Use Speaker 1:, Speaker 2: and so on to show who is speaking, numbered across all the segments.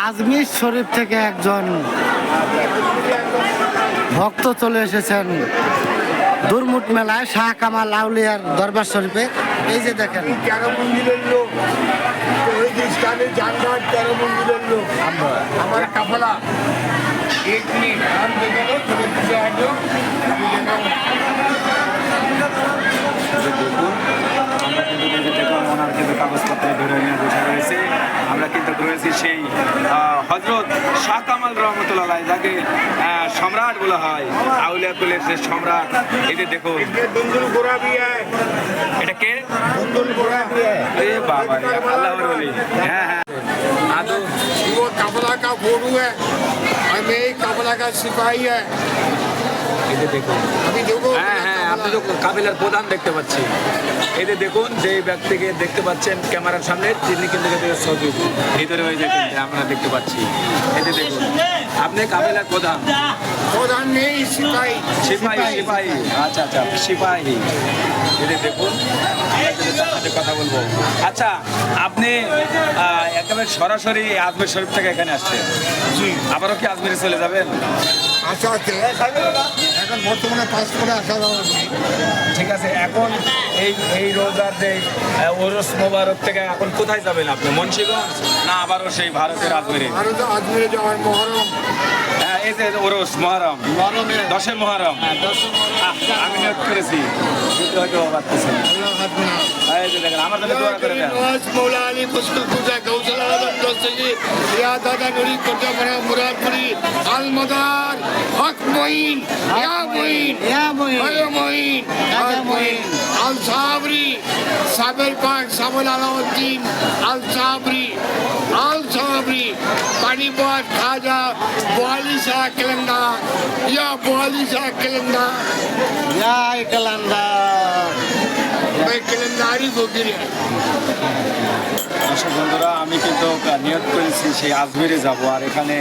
Speaker 1: আজমির শরীফ থেকে একজন ভক্ত চলে এসেছেন দুরমুট মেলায় শাহ কামাল আউলিয়ার দরবার শরীফে। এই যে দেখেন
Speaker 2: 13 মন্দিরের লোক, ওই যে স্থানে যানবাহন 13 মন্দিরের লোক। আমার কাফলা এক মিনিট নাম দেখে নো, তুমি পিছিয়ে হাঁটো, আমি দেখাবো।
Speaker 3: আমরা কিন্তু দেখলাম ওনার কিন্তু কাগজপত্র ধরে নিয়ে বসে রয়েছে। আমরা কিন্তু রয়েছি সেই হজরত শাহ কামাল রহমতুল্লাহ, যাকে সম্রাট বলা হয়, আউলিয়া কুলের যে সম্রাট। এই যে দেখুন
Speaker 2: দুন্দুল গোড়া भी है,
Speaker 3: এটা কে?
Speaker 2: दुंदुल गोरा भी है।
Speaker 3: এ বাবা রে, আল্লাহর ওলি। হ্যাঁ হ্যাঁ, আদৌ
Speaker 2: वो काफला का फोटो है और मैं काफला का सिपाही है।
Speaker 3: এই যে দেখুন।
Speaker 2: अभी देखो,
Speaker 3: হ্যাঁ হ্যাঁ, আপনি তো কাবিলার প্রধান দেখতে পাচ্ছি। এই যে দেখুন, যে ব্যক্তিকে দেখতে পাচ্ছেন ক্যামেরার সামনে, তিনি কিন্তু ছবি ভিতরে হয়ে যায়, আমরা দেখতে পাচ্ছি। এই যে দেখুন, আপনি কাবিলার প্রধান।
Speaker 2: प्रधान नहीं, सिपाही।
Speaker 3: সিপাহী, সিপাহী, আচ্ছা আচ্ছা, সিপাহী। এই যে দেখুন, আমরা কিন্তু তার সাথে কথা বলবো। আচ্ছা, আপনি একেবারে সরাসরি আজমির শরীফ থেকে এখানে আসছেন,
Speaker 2: জি,
Speaker 3: আবারও কি আজমিরে চলে যাবেন?
Speaker 2: আশা আছে। এখন বর্তমানে পাস করে আসা যাওয়া নেই।
Speaker 3: ঠিক আছে, এখন এই রোজার যে ওরস মোবারক থেকে এখন কোথায় যাবেন আপনি? মুন্সিগঞ্জ না আবারও সেই ভারতের আজমিরে?
Speaker 2: ভারত আজমিরে যাওয়ার মহরম।
Speaker 3: হ্যাঁ, এই যে ওরস মহরম, 10 মহরম। আমি নিয়োগ করেছি, কিন্তু হয়তো পারতেছেন।
Speaker 2: আল্লাহ হাফেজ।
Speaker 3: এই যে দেখেন, আমার জন্য দোয়া করে দেন।
Speaker 2: नवाज मौला अली मुश्किल कुजा गौसला आलम दोस्तगी या दादा नुरी कोटा बड़ा मुरादपुरी अल मदार हक मोइन या मोइन
Speaker 1: ইয়া মুই
Speaker 2: अरे मोइन
Speaker 1: राजा मोइन।
Speaker 2: अल साबरी साबिर पाक साबुल अलाउद्दीन अल साबरी पानी बात खाजा बोली शाह कलंदर या बोली शाह कलंदर
Speaker 1: ইয়া কালান্দার।
Speaker 2: मैं कलंदारी को गिरे
Speaker 3: দর্শক বন্ধুরা, আমি কিন্তু নিয়োগ করেছি সেই আজমিরে যাব। আর এখানে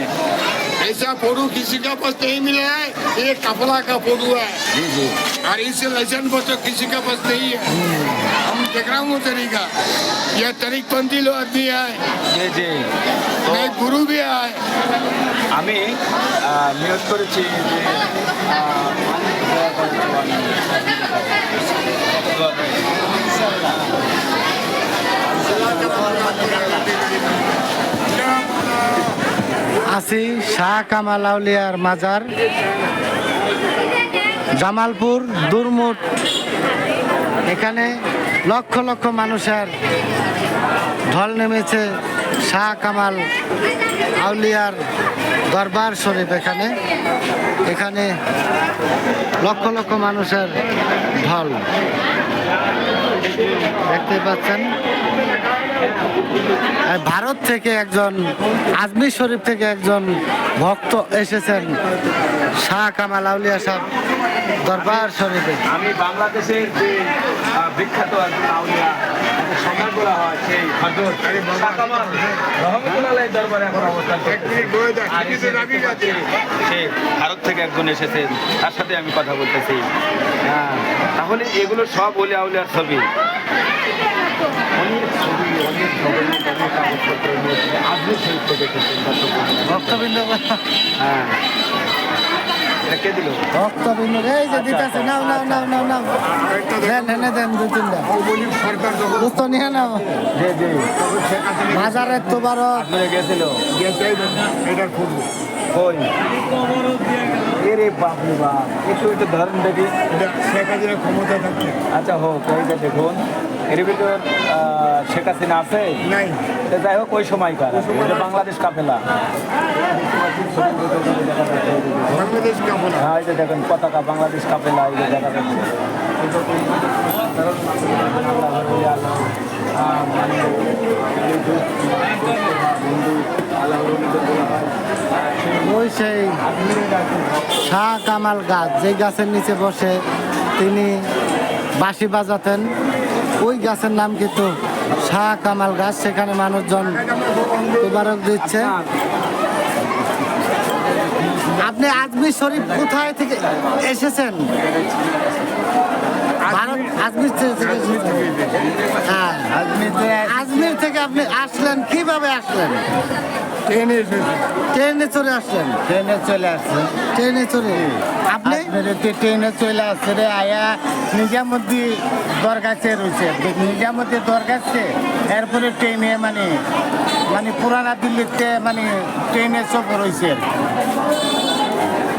Speaker 2: ऐसा फोटो किसी का पास नहीं मिला है, ये कपड़ा का फोटो है
Speaker 3: জি জি,
Speaker 2: और इसे लाइसेंस पर तो किसी का पास नहीं है। हम देख रहा हूँ तरीका, ये तरीक पंथी लोग आदमी है,
Speaker 3: জি জি। তো
Speaker 2: मैं गुरु भी है।
Speaker 3: আমি নিয়োগ করেছি যে
Speaker 1: আছি শাহ কামাল আউলিয়ার মাজার, জামালপুর দুরমুট। এখানে লক্ষ লক্ষ মানুষের ঢল নেমেছে শাহ কামাল আউলিয়ার দরবার শরীফ। এখানে লক্ষ লক্ষ মানুষের ঢল দেখতে পাচ্ছেন। আর ভারত থেকে একজন, আজমির শরীফ থেকে একজন ভক্ত এসেছেন শাহ কামাল আউলিয়া সাহেব দরবার শরীফে।
Speaker 3: আমি বাংলাদেশের যে বিখ্যাত একজন আউলিয়া, যাকে সম্মান করা হয়, সেই হযরত শাহ কামাল রহমতুল্লাহ দরবারে এখন অবস্থান করতেছি। আর এই যে দেখতে পাচ্ছি, সেই ভারত থেকে একজন এসেছেন, তার সাথে আমি কথা বলতেছি। হ্যাঁ, তাহলে এগুলো সব ওলি আউলিয়ার ছবি। অনেক ছবি, অনেক ডকুমেন্ট, অনেক কাগজপত্র নিয়ে আজমির শরীফ থেকে এসেছেন
Speaker 1: ভক্তবৃন্দ,
Speaker 3: হ্যাঁ, এটা কে দিল?
Speaker 1: ভক্তবৃন্দ এই যে দিতেছে, নাও নাও নাও নাও নাও, দেন এনে দেন 2-3টা
Speaker 2: সরকার যখন
Speaker 1: দোস্ত নিয়ে নাও।
Speaker 3: জি জি,
Speaker 1: মাজারের তোবারক
Speaker 3: আজমিরে গেছিল।
Speaker 2: গেছে এটার ফুটবল,
Speaker 3: কই এরে বাপ রে বাপ, একটু একটু ধরেন দেখি।
Speaker 2: এটা শেখ হাসিনা ক্ষমতা থাকতে
Speaker 3: আচ্ছা হোক, এই যে দেখুন, এর ভিতর শেখ হাসিনা আছে।
Speaker 2: নাই।
Speaker 3: তো যাই হোক, ওই সময়কার এটা বাংলাদেশ কাফেলা।
Speaker 2: বাংলাদেশ কাপড়
Speaker 3: হ্যাঁ, এই যে দেখেন পতাকা, বাংলাদেশ কাফেলা, এই যে দেখা যাচ্ছে।
Speaker 1: ওই সেই শাহ কামাল গাছ, যে গাছের নিচে বসে তিনি বাঁশি বাজাতেন, ওই গাছের নাম কিন্তু শাহ কামাল গাছ। সেখানে মানুষজন তোবারক দিচ্ছে। আপনি আজমির শরীফ কোথায় থেকে এসেছেন? ভারত, আজমির থেকে এসেছেন। হ্যাঁ, আজমির থেকে আপনি আসলেন, কিভাবে আসলেন?
Speaker 2: ট্রেনে এসেছি,
Speaker 1: ট্রেনে চলে আসলেন?
Speaker 2: ট্রেনে চলে আসছে।
Speaker 1: ট্রেনে চলে আপনি?
Speaker 2: ট্রেনে চলে আসছে রে আয়া নিজামুদ্দি দরগাছে রয়েছে, নিজামুদ্দি দরগাছে, এরপরে ট্রেনে মানে মানে পুরানা দিল্লিতে মানে ট্রেনে সফর হয়েছে।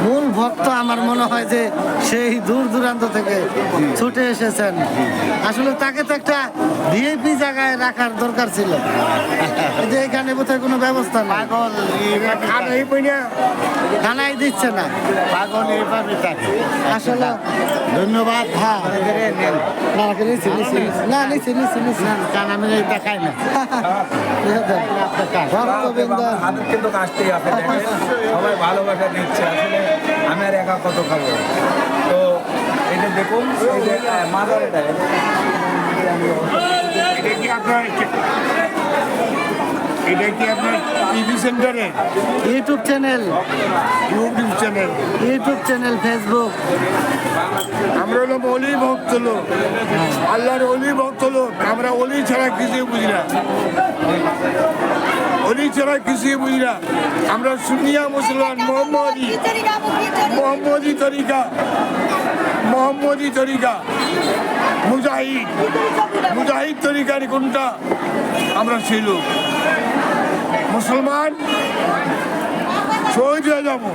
Speaker 1: মূল ভক্ত আমার মনে হয় যে সেই দূর দূরান্ত থেকে ছুটে এসেছেন। আসলে তাকে তো একটা ভিআইপি জায়গায় রাখার দরকার ছিল, এই যে এখানে বোধহয় কোনো ব্যবস্থা নাই।
Speaker 2: পাগল খানাই পইনা
Speaker 1: খানাই দিচ্ছে না,
Speaker 2: পাগল এইভাবে থাকে।
Speaker 1: আসলে
Speaker 2: ধন্যবাদ।
Speaker 1: হ্যাঁ
Speaker 2: নেন।
Speaker 1: না নিচ্ছি না নিচ্ছি
Speaker 2: কারণ আমি এটা খাই না।
Speaker 1: ভক্তবৃন্দ
Speaker 3: হাতের কিন্তু কাজটাই আপনি দেখেন সবাই ভালোবাসা দিচ্ছে। আসলে আমি আর একা কত খাবো। তো এটা দেখুন, এই যে মাদার এটা
Speaker 2: এটা কি আপনার এটা কি আপনার টিভি সেন্টারে
Speaker 1: YouTube channel,
Speaker 2: YouTube channel?
Speaker 1: YouTube channel, Facebook.
Speaker 2: আমরা হলো অলি ভক্ত লোক, আল্লাহর অলি ভক্ত লোক। আমরা অলি ছাড়া কিছুই বুঝি না, অলি ছাড়া কিছুই বুঝি না। আমরা সুন্নিয়া মুসলমান, মোহাম্মদী তরিকা, মোহাম্মদী তরিকা, মুজাহিদ, মুজাহিদ তরিকার কোনটা? আমরা সেই লোক। মুসলমান শহীদ হয়ে যাবো,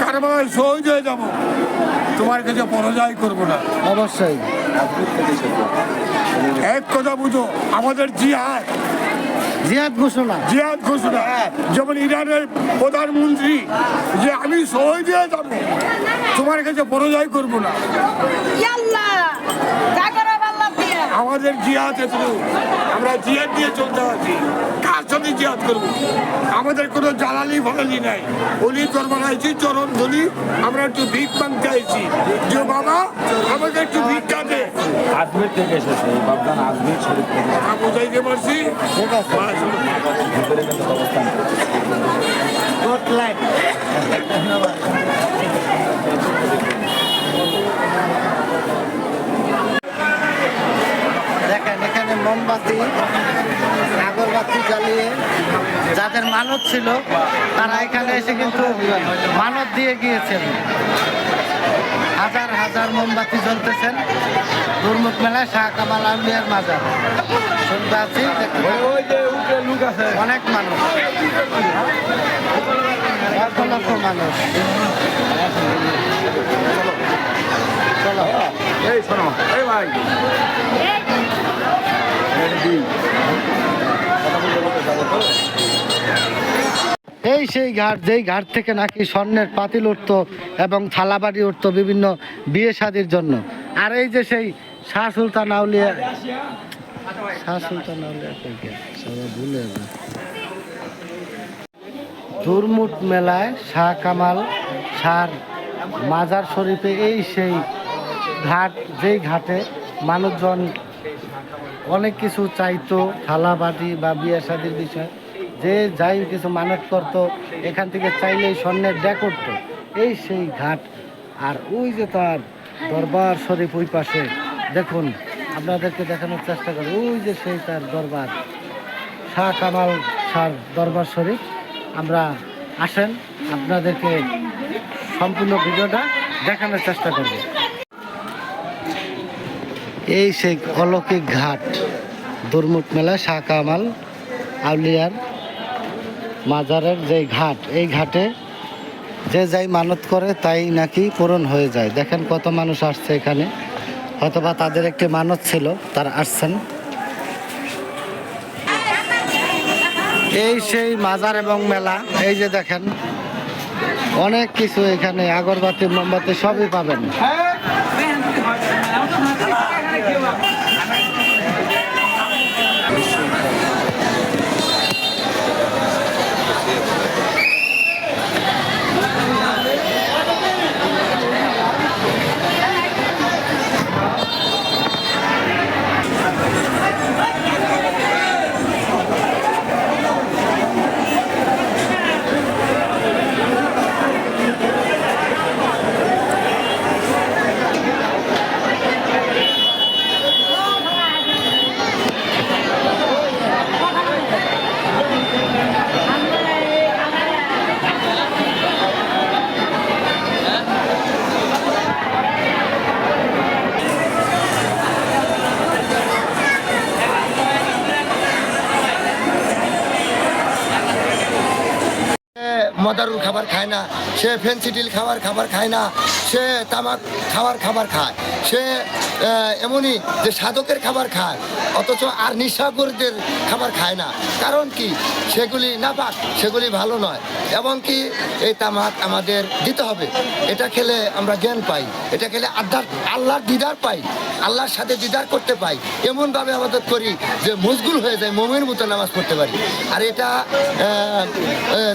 Speaker 2: কারবালায় শহীদ হয়ে যাবো, তোমার কাছে পরাজয় করবো না।
Speaker 1: অবশ্যই
Speaker 2: এক কথা বুঝো, আমাদের জিহাদ,
Speaker 1: জিহাদ ঘোষণা।
Speaker 2: জিহাদ ঘোষণা। যেমন ইরানের প্রধানমন্ত্রী যে আমি শহীদ হয়ে যাবো, তোমার কাছে পরাজয় করবো না। আমাদের জিহাদ এতটুকু, আমরা জিহাদ দিয়ে চলতে আছি। কার সাথে জিহাদ করবো? আমাদের কোনো জ্বালালি ফালালি নাই। অলি দরবার আইছি, চরণ ধরি, আমরা একটু ভিক মাংতে আইছি যে বাবা আমাকে একটু ভিক্ষা দে।
Speaker 3: আজমির থেকে এসেছে, বাবদান আজমির শরীফ থেকে
Speaker 2: কথা বুঝাইতে পারছি?
Speaker 1: ঠিক আছে।
Speaker 3: ভিতরে কিন্তু অবস্থান করছে।
Speaker 1: দেখেন এখানে মোমবাতি, আগরবাতি জ্বালিয়ে যাদের মানত ছিল তারা এখানে এসে কিন্তু মানত দিয়ে গিয়েছেন। হাজার হাজার মোমবাতি জ্বলতেছেন দুর্মুখ মেলায় শাহ কামাল আউলিয়ার মাজার। শুনতে আছি, দেখতে পাচ্ছি
Speaker 3: ওই যে উপরে লোক আছে,
Speaker 1: অনেক মানুষ, লক্ষ লক্ষ মানুষ। চলো
Speaker 3: এই শোনো, এই ভাই এটা দিই।
Speaker 1: এই সেই ঘাট, যেই ঘাট থেকে নাকি স্বর্ণের পাতিল উঠতো এবং থালাবাড়ি উঠতো বিভিন্ন বিয়ে শাদির জন্য। আর এই যে সেই শাহ সুলতান আউলিয়া, শাহ সুলতান আউলিয়া সবাই ভুলে যায়। দুর্মুট মেলায় শাহ কামাল শাহর মাজার শরীফে এই সেই ঘাট, যেই ঘাটে মানুষজন অনেক কিছু চাইতো, থালাবাটি বা বিয়ে শাদির বিষয়, যে যাই কিছু মানত করতো এখান থেকে চাইলেই স্বর্ণের ড্যাক উঠতো। এই সেই ঘাট। আর ওই যে তার দরবার শরীফ ওই পাশে দেখুন, আপনাদেরকে দেখানোর চেষ্টা করি। ওই যে সেই তার দরবার, শাহ কামাল শাহর দরবার শরীফ। আমরা আসেন, আপনাদেরকে সম্পূর্ণ ভিডিওটা দেখানোর চেষ্টা করব। এই সেই অলৌকিক ঘাট, দুর্মুট মেলা শাহ কামাল আউলিয়ার মাজারের যে ঘাট, এই ঘাটে যে যাই মানত করে তাই নাকি পূরণ হয়ে যায়। দেখেন কত মানুষ আসছে এখানে, হয়তোবা তাদের একটি মানত ছিল, তারা আসছেন। এই সেই মাজার এবং মেলা, এই যে দেখেন অনেক কিছু এখানে, আগরবাতি মোমবাতি সবই পাবেন।
Speaker 4: সে মদারুর খাবার খায় না, সে ফেন্সিডিল খাবার খায় না, সে তামাক খাবার খায়, সে এমনই যে সাধকের খাবার খায়, অথচ আর নিশাখোরদের খাবার খায় না। কারণ কি? সেগুলি নাপাক, সেগুলি ভালো নয়। এবং কি এই তামাক আমাদের দিতে হবে। এটা খেলে আমরা জ্ঞান পাই, এটা খেলে আল্লাহর দিদার পাই, আল্লাহর সাথে দিদার করতে পাই। এমনভাবে আমাদের করি যে মশগুল হয়ে যায়, মোমের মতো নামাজ পড়তে পারি। আর এটা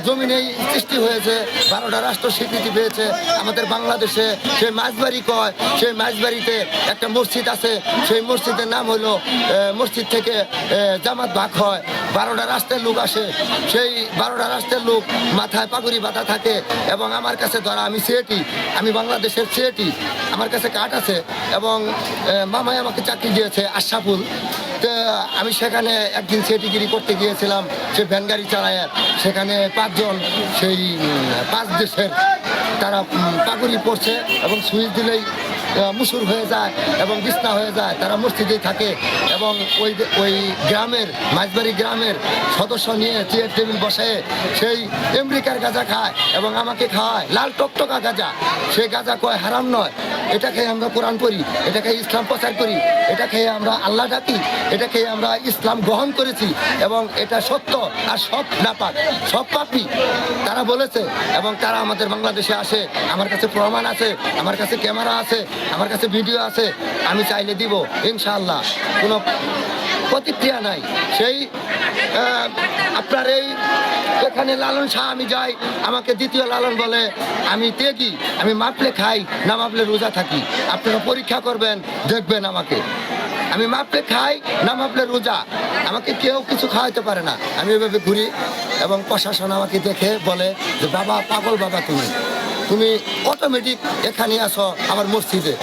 Speaker 4: জমিনেই সৃষ্টি হয়েছে, 12টা রাষ্ট্র স্বীকৃতি পেয়েছে আমাদের বাংলাদেশে। সেই মাঝবাড়ি কয়, সেই মাঝবাড়িতে একটা মসজিদ আছে, সেই মসজিদের নাম হলো মসজিদ থেকে জামাত ভাগ হয়, 12টা রাষ্ট্রের লোক আসে, সেই 12টা রাষ্ট্রের লোক মাথায় পাগড়ি বাঁধা থাকে। এবং আমার কাছে ধরা, আমি সিএটি, আমি বাংলাদেশের সিএটি, আমার কাছে কার্ড আছে। এবং মামাই আমাকে চাকরি দিয়েছে আশরাফুল। তো আমি সেখানে একদিন সিএটিগিরি করতে গিয়েছিলাম, সে ভ্যান গাড়ি চালায়। সেখানে 5 জন সেই 5 দেশের তারা পাগড়ি পরছে এবং সুইচ দিলেই মুসুর হয়ে যায় এবং বিছনা হয়ে যায়। তারা মসজিদেই থাকে এবং ওই গ্রামের, মাঝবাড়ি গ্রামের সদস্য নিয়ে চেয়ার টেবিল বসে সেই আমেরিকার গাঁজা খায় এবং আমাকে খাওয়ায় লাল টকটকা গাঁজা। সেই গাঁজা কয় হারাম নয়, এটা খেয়ে আমরা কোরআন পড়ি, এটা খেয়ে ইসলাম প্রচার করি, এটা খেয়ে আমরা আল্লাহ ডাকি, এটা খেয়ে আমরা ইসলাম গ্রহণ করেছি এবং এটা সত্য। আর সব নাপাক, সব পাপী তারা বলেছে। এবং তারা আমাদের বাংলাদেশে আসে, আমার কাছে প্রমাণ আছে, আমার কাছে ক্যামেরা আছে, আমার কাছে ভিডিও আছে, আমি চাইলে দিব ইনশাআল্লাহ, কোনো প্রতিক্রিয়া নাই। সেই আপনার এখানে লালন শাহ আমি যাই, আমাকে দ্বিতীয় লালন বলে আমি ত্যাগী, আমি মাপলে খাই, না মাপলে রোজা থাকি। আপনারা পরীক্ষা করবেন, দেখবেন আমাকে, আমি মাপলে খাই, না মাপলে রোজা। আমাকে কেউ কিছু খাওয়াইতে পারে না। আমি এভাবে ঘুরি এবং প্রশাসন আমাকে দেখে বলে যে বাবা, পাগল বাবা, তুমি অটোমেটিক এখানে আসো আমার মসজিদে।